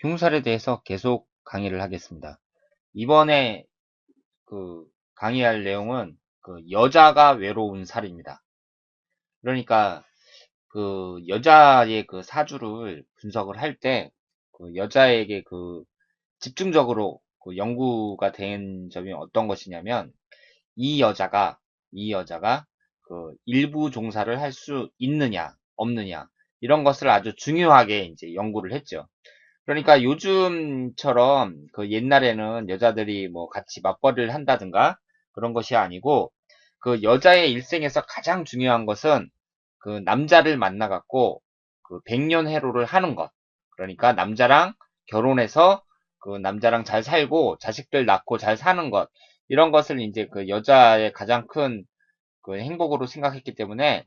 흉살에 대해서 계속 강의를 하겠습니다. 이번에 강의할 내용은 여자가 외로운 살입니다. 그러니까 여자의 사주를 분석을 할 때 여자에게 집중적으로 연구가 된 점이 어떤 것이냐면 이 여자가 이 여자가 일부 종사를 할 수 있느냐 없느냐 이런 것을 아주 중요하게 이제 연구를 했죠. 그러니까 요즘처럼 옛날에는 여자들이 뭐 같이 맞벌이를 한다든가 그런 것이 아니고 여자의 일생에서 가장 중요한 것은 남자를 만나갖고 백년해로를 하는 것. 그러니까 남자랑 결혼해서 남자랑 잘 살고 자식들 낳고 잘 사는 것. 이런 것을 이제 여자의 가장 큰 행복으로 생각했기 때문에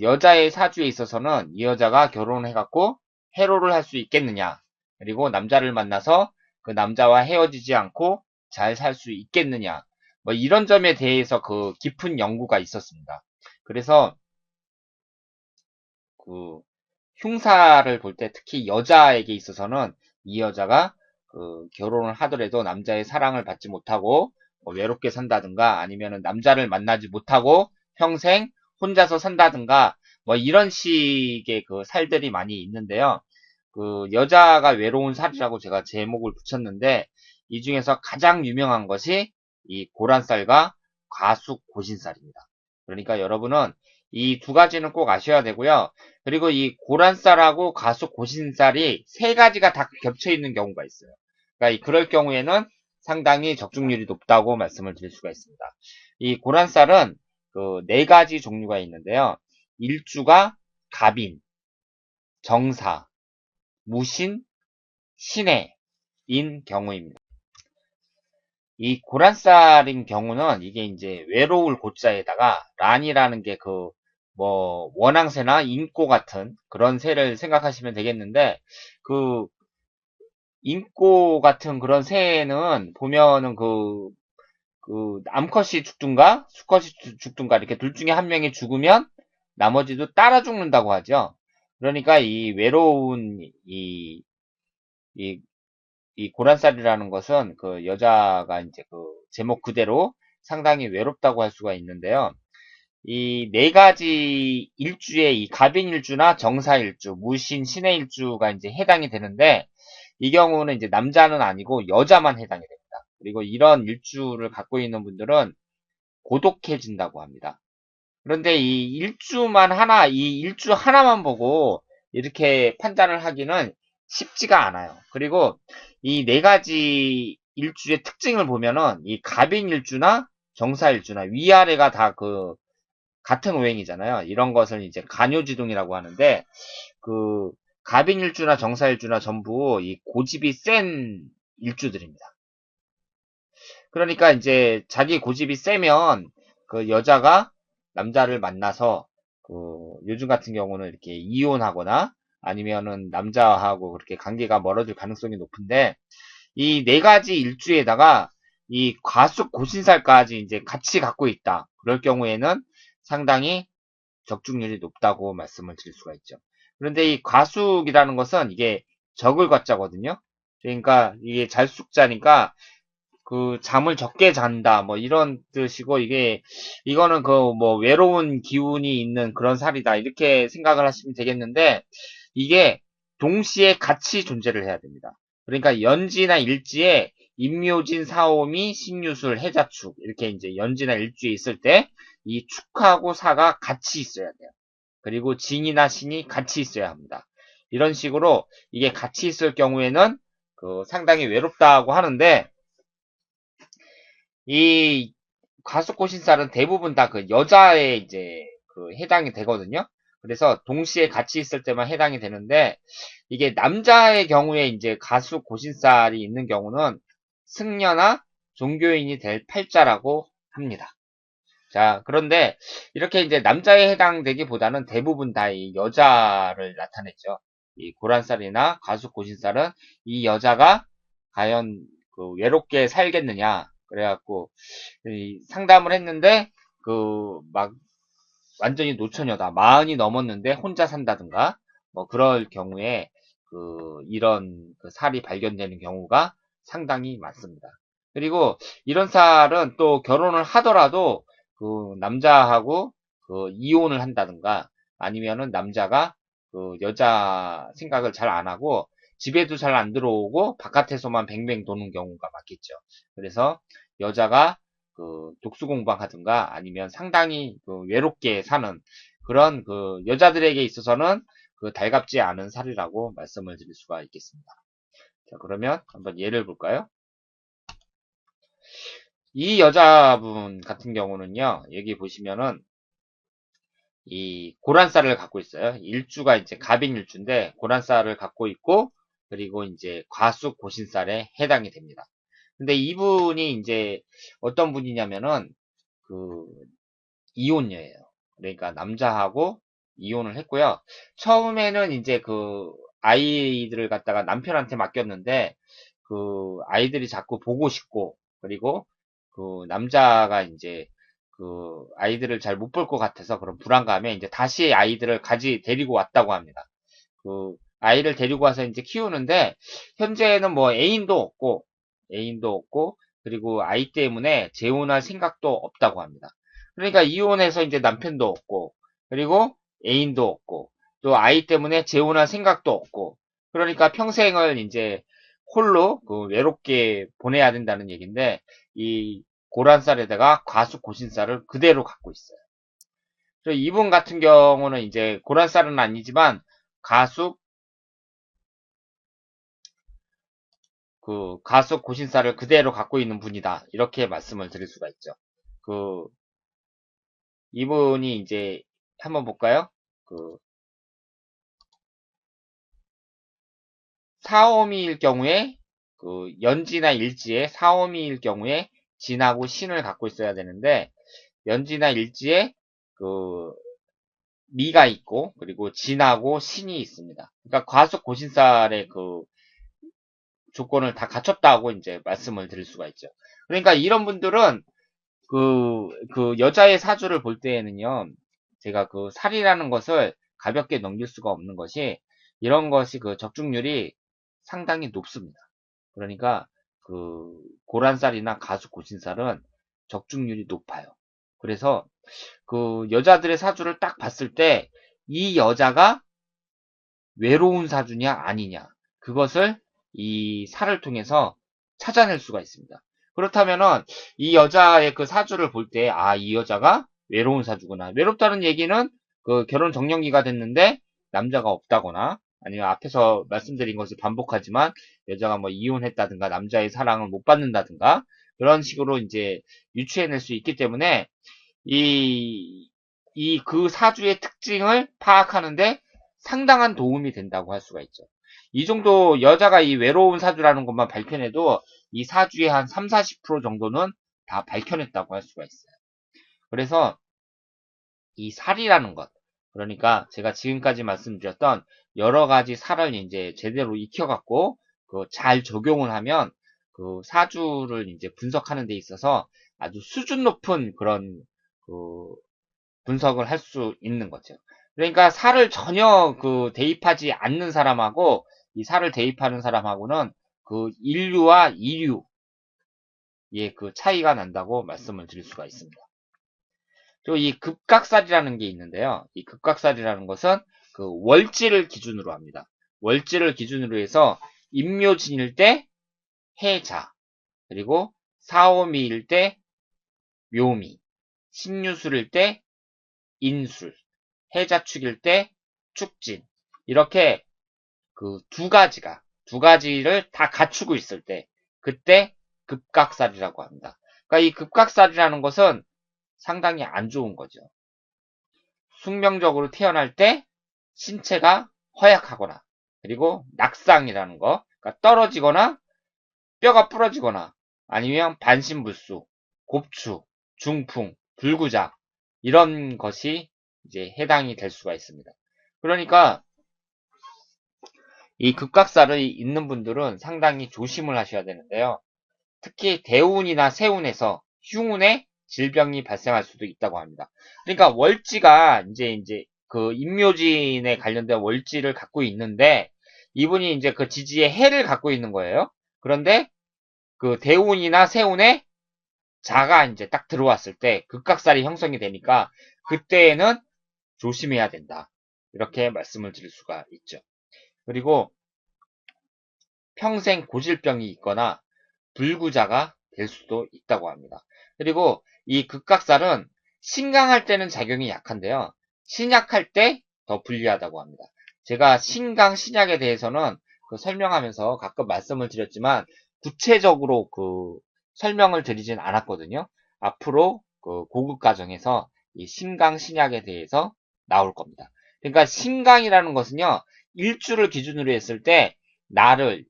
여자의 사주에 있어서는 이 여자가 결혼해갖고 해로를 할 수 있겠느냐. 그리고 남자를 만나서 그 남자와 헤어지지 않고 잘 살 수 있겠느냐. 뭐 이런 점에 대해서 깊은 연구가 있었습니다. 그래서 그 흉사를 볼 때 특히 여자에게 있어서는 이 여자가 결혼을 하더라도 남자의 사랑을 받지 못하고 뭐 외롭게 산다든가 아니면은 남자를 만나지 못하고 평생 혼자서 산다든가 뭐 이런 식의 살들이 많이 있는데요. 여자가 외로운 살이라고 제가 제목을 붙였는데 이 중에서 가장 유명한 것이 이 고란살과 과숙 고신살입니다. 그러니까 여러분은 이 두 가지는 꼭 아셔야 되고요. 그리고 이 고란살하고 과숙 고신살이 세 가지가 다 겹쳐 있는 경우가 있어요. 그러니까 그럴 경우에는 상당히 적중률이 높다고 말씀을 드릴 수가 있습니다. 이 고란살은 네 가지 종류가 있는데요. 일주가 갑인, 정사, 무신, 신해인 경우입니다. 이 고란살인 경우는 이게 이제 외로울 고자에다가 란이라는 게 뭐 원앙새나 인꼬 같은 그런 새를 생각하시면 되겠는데 그 인꼬 같은 그런 새는 보면은 암컷이 죽든가 수컷이 죽든가 이렇게 둘 중에 한 명이 죽으면 나머지도 따라 죽는다고 하죠. 그러니까 이 외로운 이 이 고란살이라는 것은 여자가 이제 제목 그대로 상당히 외롭다고 할 수가 있는데요. 이 네 가지 일주에 이 갑인일주나 정사일주, 무신, 신해일주가 이제 해당이 되는데 이 경우는 이제 남자는 아니고 여자만 해당이 됩니다. 그리고 이런 일주를 갖고 있는 분들은 고독해진다고 합니다. 그런데 이 일주 하나만 보고 이렇게 판단을 하기는 쉽지가 않아요. 그리고 이 네 가지 일주의 특징을 보면은 이 갑인 일주나 정사 일주나 위아래가 다 같은 오행이잖아요. 이런 것을 이제 간요지동이라고 하는데 그 갑인 일주나 정사 일주나 전부 이 고집이 센 일주들입니다. 그러니까 이제 자기 고집이 세면 여자가 남자를 만나서 요즘 같은 경우는 이렇게 이혼하거나 아니면은 남자하고 그렇게 관계가 멀어질 가능성이 높은데 이 네 가지 일주에다가 이 과숙 고신살까지 이제 같이 갖고 있다. 그럴 경우에는 상당히 적중률이 높다고 말씀을 드릴 수가 있죠. 그런데 이 과숙이라는 것은 이게 적을 과자거든요. 그러니까 이게 잘숙자니까 잠을 적게 잔다, 뭐, 이런 뜻이고, 이거는 뭐, 외로운 기운이 있는 그런 살이다, 이렇게 생각을 하시면 되겠는데, 이게 동시에 같이 존재를 해야 됩니다. 그러니까 연지나 일지에 임묘진, 사오미, 신유술, 해자축, 이렇게 이제 연지나 일주에 있을 때, 이 축하고 사가 같이 있어야 돼요. 그리고 진이나 신이 같이 있어야 합니다. 이런 식으로 이게 같이 있을 경우에는 상당히 외롭다고 하는데, 이 과수고신살은 대부분 다 여자에 이제 해당이 되거든요. 그래서 동시에 같이 있을 때만 해당이 되는데 이게 남자의 경우에 이제 가수 고신살이 있는 경우는 승려나 종교인이 될 팔자라고 합니다. 자, 그런데 이렇게 이제 남자에 해당되기보다는 대부분 다 이 여자를 나타내죠. 이 고란살이나 가수 고신살은 이 여자가 과연 외롭게 살겠느냐. 그래갖고 상담을 했는데 막 완전히 노처녀다. 마흔이 넘었는데 혼자 산다든가 뭐 그럴 경우에 이런 살이 발견되는 경우가 상당히 많습니다. 그리고 이런 살은 또 결혼을 하더라도 남자하고 이혼을 한다든가 아니면은 남자가 여자 생각을 잘 안 하고 집에도 잘 안 들어오고 바깥에서만 뱅뱅 도는 경우가 많겠죠. 그래서 여자가 독수 공방하든가 아니면 상당히 외롭게 사는 그런 여자들에게 있어서는 달갑지 않은 살이라고 말씀을 드릴 수가 있겠습니다. 자, 그러면 한번 예를 볼까요? 이 여자분 같은 경우는요, 여기 보시면은 이 고란살을 갖고 있어요. 일주가 이제 갑인일주인데 고란살을 갖고 있고 그리고 이제 과수 고신살에 해당이 됩니다. 근데 이분이 이제 어떤 분이냐면은 그 이혼녀예요. 그러니까 남자하고 이혼을 했고요. 처음에는 이제 아이들을 갖다가 남편한테 맡겼는데 아이들이 자꾸 보고 싶고 그리고 남자가 이제 아이들을 잘 못 볼 것 같아서 그런 불안감에 이제 다시 아이들을 데리고 왔다고 합니다. 아이를 데리고 와서 이제 키우는데 현재는 뭐 애인도 없고 그리고 아이 때문에 재혼할 생각도 없다고 합니다. 그러니까 이혼해서 이제 남편도 없고 그리고 애인도 없고 또 아이 때문에 재혼할 생각도 없고 그러니까 평생을 이제 홀로 외롭게 보내야 된다는 얘기인데 이 고란살에다가 과수 고신살을 그대로 갖고 있어요. 그래서 이분 같은 경우는 이제 고란살은 아니지만 가수 가수 고신살을 그대로 갖고 있는 분이다. 이렇게 말씀을 드릴 수가 있죠. 그 이분이 이제 한번 볼까요? 그 사오미일 경우에 연지나 일지에 사오미일 경우에 진하고 신을 갖고 있어야 되는데 연지나 일지에 미가 있고 그리고 진하고 신이 있습니다. 그러니까 과속 고신살의 조건을 다 갖췄다고 이제 말씀을 드릴 수가 있죠. 그러니까 이런 분들은 여자의 사주를 볼 때에는요, 제가 살이라는 것을 가볍게 넘길 수가 없는 것이, 이런 것이 적중률이 상당히 높습니다. 그러니까, 고란살이나 가수고신살은 적중률이 높아요. 그래서, 여자들의 사주를 딱 봤을 때, 이 여자가 외로운 사주냐, 아니냐, 그것을 이 살을 통해서 찾아낼 수가 있습니다. 그렇다면은 이 여자의 사주를 볼 때, 아, 이 여자가 외로운 사주구나. 외롭다는 얘기는 결혼 정년기가 됐는데 남자가 없다거나 아니면 앞에서 말씀드린 것을 반복하지만 여자가 뭐 이혼했다든가 남자의 사랑을 못 받는다든가 그런 식으로 이제 유추해낼 수 있기 때문에 그 사주의 특징을 파악하는데 상당한 도움이 된다고 할 수가 있죠. 이 정도 여자가 이 외로운 사주라는 것만 밝혀내도 이 사주의 한 3, 40% 정도는 다 밝혀냈다고 할 수가 있어요. 그래서 이 살이라는 것, 그러니까 제가 지금까지 말씀드렸던 여러 가지 살을 이제 제대로 익혀갖고 잘 적용을 하면 사주를 이제 분석하는 데 있어서 아주 수준 높은 그런 분석을 할 수 있는 거죠. 그러니까 살을 전혀 대입하지 않는 사람하고 이 살을 대입하는 사람하고는 인류와 이류의 차이가 난다고 말씀을 드릴 수가 있습니다. 그리고 이 급각살이라는 게 있는데요. 이 급각살이라는 것은 월지를 기준으로 합니다. 월지를 기준으로 해서 임묘진일 때 해자, 그리고 사오미일 때 묘미, 신유술일 때 인술, 해자축일 때 축진. 이렇게 두 가지를 다 갖추고 있을 때, 그때 급각살이라고 합니다. 그러니까 이 급각살이라는 것은 상당히 안 좋은 거죠. 숙명적으로 태어날 때 신체가 허약하거나, 그리고 낙상이라는 거, 그러니까 떨어지거나, 뼈가 부러지거나, 아니면 반신불수, 곱추, 중풍, 불구작, 이런 것이 이제 해당이 될 수가 있습니다. 그러니까 이 급각살이 있는 분들은 상당히 조심을 하셔야 되는데요. 특히 대운이나 세운에서 흉운에 질병이 발생할 수도 있다고 합니다. 그러니까 월지가 이제 임묘진에 관련된 월지를 갖고 있는데 이분이 이제 그 지지에 해를 갖고 있는 거예요. 그런데 그 대운이나 세운에 자가 이제 딱 들어왔을 때 극각살이 형성이 되니까 그때에는 조심해야 된다. 이렇게 말씀을 드릴 수가 있죠. 그리고 평생 고질병이 있거나 불구자가 될 수도 있다고 합니다. 그리고 이 극각살은 신강할 때는 작용이 약한데요. 신약할 때 더 불리하다고 합니다. 제가 신강, 신약에 대해서는 그 설명하면서 가끔 말씀을 드렸지만 구체적으로 그 설명을 드리진 않았거든요. 앞으로 그 고급 과정에서 이 신강, 신약에 대해서 나올 겁니다. 그러니까 신강이라는 것은요, 일주를 기준으로 했을 때 나를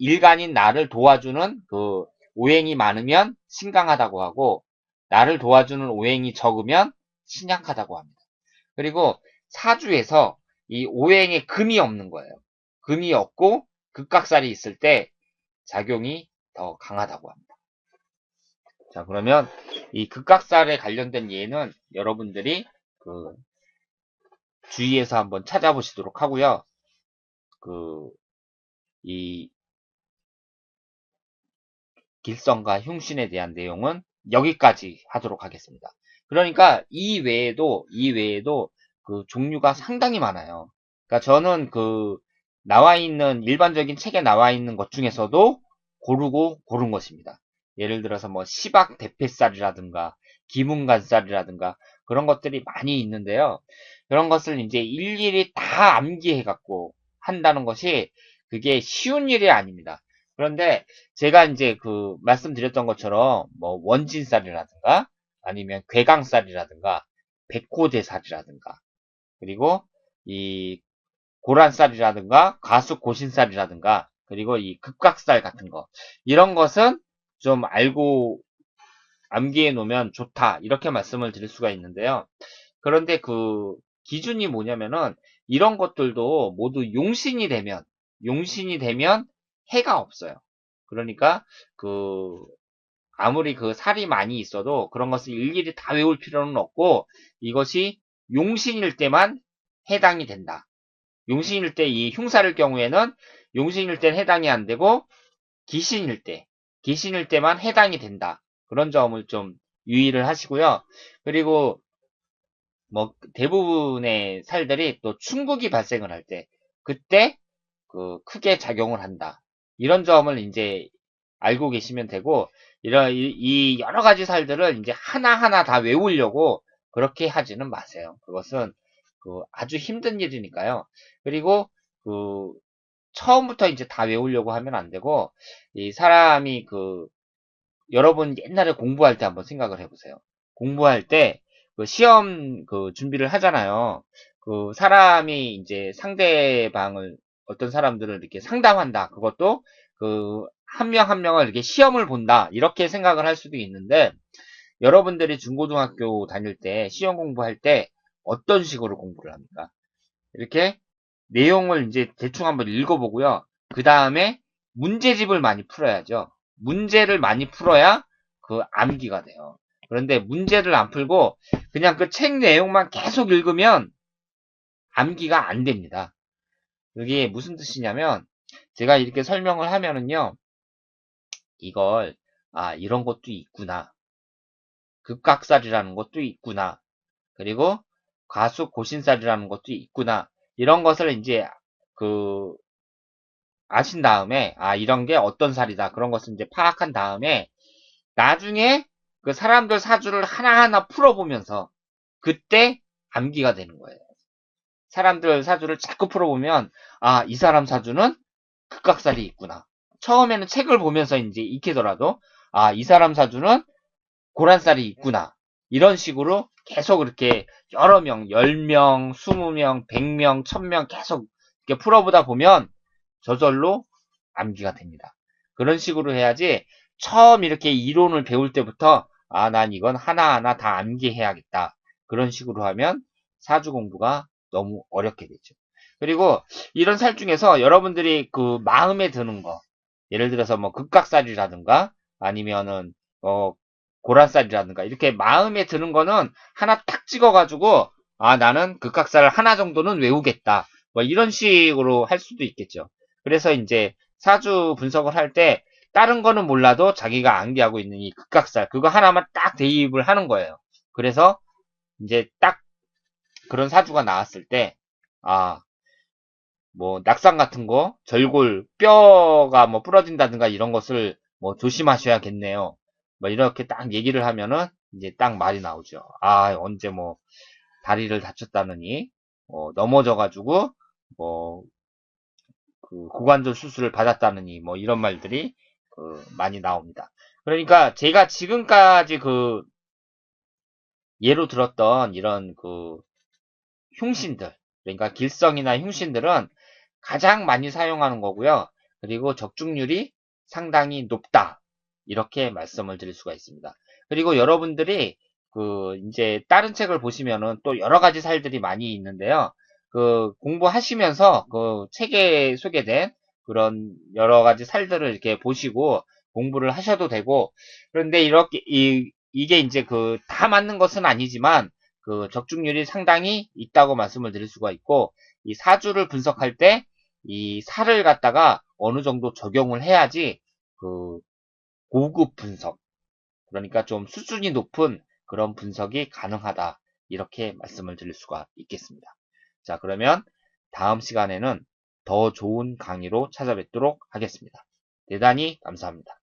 일간인 나를 도와주는 그 오행이 많으면 신강하다고 하고 나를 도와주는 오행이 적으면 신약하다고 합니다. 그리고 사주에서 이 오행에 금이 없는 거예요. 금이 없고 극각살이 있을 때 작용이 더 강하다고 합니다. 자, 그러면 이 극각살에 관련된 예는 여러분들이 그 주위에서 한번 찾아보시도록 하고요. 이 길성과 흉신에 대한 내용은 여기까지 하도록 하겠습니다. 그러니까 이 외에도 그 종류가 상당히 많아요. 그러니까 저는 그 나와 있는 일반적인 책에 나와 있는 것 중에서도 고르고 고른 것입니다. 예를 들어서 뭐 시박 대패살이라든가 기문간살이라든가 그런 것들이 많이 있는데요. 그런 것을 이제 일일이 다 암기해 갖고 한다는 것이 그게 쉬운 일이 아닙니다. 그런데 제가 이제 그 말씀드렸던 것처럼 뭐 원진살이라든가 아니면 괴강살이라든가 백호대살이라든가 그리고 이 고란살이라든가 가수고신살이라든가 그리고 이 극각살 같은 거 이런 것은 좀 알고 암기해 놓으면 좋다 이렇게 말씀을 드릴 수가 있는데요. 그런데 그 기준이 뭐냐면은 이런 것들도 모두 용신이 되면 해가 없어요. 그러니까 그 아무리 그 살이 많이 있어도 그런 것을 일일이 다 외울 필요는 없고 이것이 용신일 때만 해당이 된다. 용신일 때 이 흉사를 경우에는 용신일 땐 해당이 안 되고 기신일 때, 기신일 때만 해당이 된다. 그런 점을 좀 유의를 하시고요. 그리고 뭐 대부분의 살들이 또 충국이 발생을 할 때, 그때 그 크게 작용을 한다. 이런 점을 이제 알고 계시면 되고, 이 여러 가지 살들을 이제 하나하나 다 외우려고 그렇게 하지는 마세요. 그것은 그 아주 힘든 일이니까요. 그리고 그 처음부터 이제 다 외우려고 하면 안 되고, 이 사람이 그 여러분 옛날에 공부할 때 한번 생각을 해보세요. 공부할 때 그 시험 그 준비를 하잖아요. 그 사람이 이제 상대방을 어떤 사람들을 이렇게 상담한다. 그것도 그 한 명 한 명을 이렇게 시험을 본다. 이렇게 생각을 할 수도 있는데 여러분들이 중고등학교 다닐 때 시험 공부할 때 어떤 식으로 공부를 합니까? 이렇게 내용을 이제 대충 한번 읽어보고요. 그 다음에 문제집을 많이 풀어야죠. 문제를 많이 풀어야 그 암기가 돼요. 그런데 문제를 안 풀고 그냥 그 책 내용만 계속 읽으면 암기가 안 됩니다. 그게 무슨 뜻이냐면 제가 이렇게 설명을 하면은요. 이걸 이런 것도 있구나. 극각살이라는 것도 있구나. 그리고 가수고신살이라는 것도 있구나. 이런 것을 이제 그 아신 다음에 이런 게 어떤 살이다 그런 것을 이제 파악한 다음에 나중에 그 사람들 사주를 하나하나 풀어보면서 그때 암기가 되는 거예요. 사람들 사주를 자꾸 풀어보면 이 사람 사주는 극각살이 있구나. 처음에는 책을 보면서 이제 익히더라도 이 사람 사주는 고란살이 있구나. 이런 식으로 계속 이렇게 여러 명, 10명, 20명, 100명, 1000명 계속 이렇게 풀어보다 보면 저절로 암기가 됩니다. 그런 식으로 해야지 처음 이렇게 이론을 배울 때부터 난 이건 하나하나 다 암기해야겠다. 그런 식으로 하면 사주 공부가 너무 어렵게 되죠. 그리고 이런 살 중에서 여러분들이 그 마음에 드는 거 예를 들어서 뭐 극각살이라든가 아니면은 고란살이라든가 이렇게 마음에 드는 거는 하나 탁 찍어가지고 나는 극각살 하나 정도는 외우겠다. 뭐 이런 식으로 할 수도 있겠죠. 그래서 이제 사주 분석을 할 때 다른 거는 몰라도 자기가 암기하고 있는 이 극각살 그거 하나만 딱 대입을 하는 거예요. 그래서 이제 딱 그런 사주가 나왔을 때 아, 뭐 낙상 같은 거, 절골, 뼈가 뭐 부러진다든가 이런 것을 뭐 조심하셔야겠네요. 뭐 이렇게 딱 얘기를 하면은 이제 딱 말이 나오죠. 아, 언제 뭐 다리를 다쳤다느니 넘어져가지고 뭐 그 고관절 수술을 받았다느니 뭐 이런 말들이 많이 나옵니다. 그러니까 제가 지금까지 예로 들었던 이런 흉신들, 그러니까 길성이나 흉신들은 가장 많이 사용하는 거고요. 그리고 적중률이 상당히 높다. 이렇게 말씀을 드릴 수가 있습니다. 그리고 여러분들이 이제 다른 책을 보시면은 또 여러 가지 살들이 많이 있는데요. 공부하시면서 책에 소개된 그런 여러 가지 살들을 이렇게 보시고 공부를 하셔도 되고, 그런데 이렇게, 이게 이제 다 맞는 것은 아니지만, 적중률이 상당히 있다고 말씀을 드릴 수가 있고, 이 사주를 분석할 때, 이 살을 갖다가 어느 정도 적용을 해야지, 그, 고급 분석, 그러니까 좀 수준이 높은 그런 분석이 가능하다. 이렇게 말씀을 드릴 수가 있겠습니다. 자, 그러면 다음 시간에는 더 좋은 강의로 찾아뵙도록 하겠습니다. 대단히 감사합니다.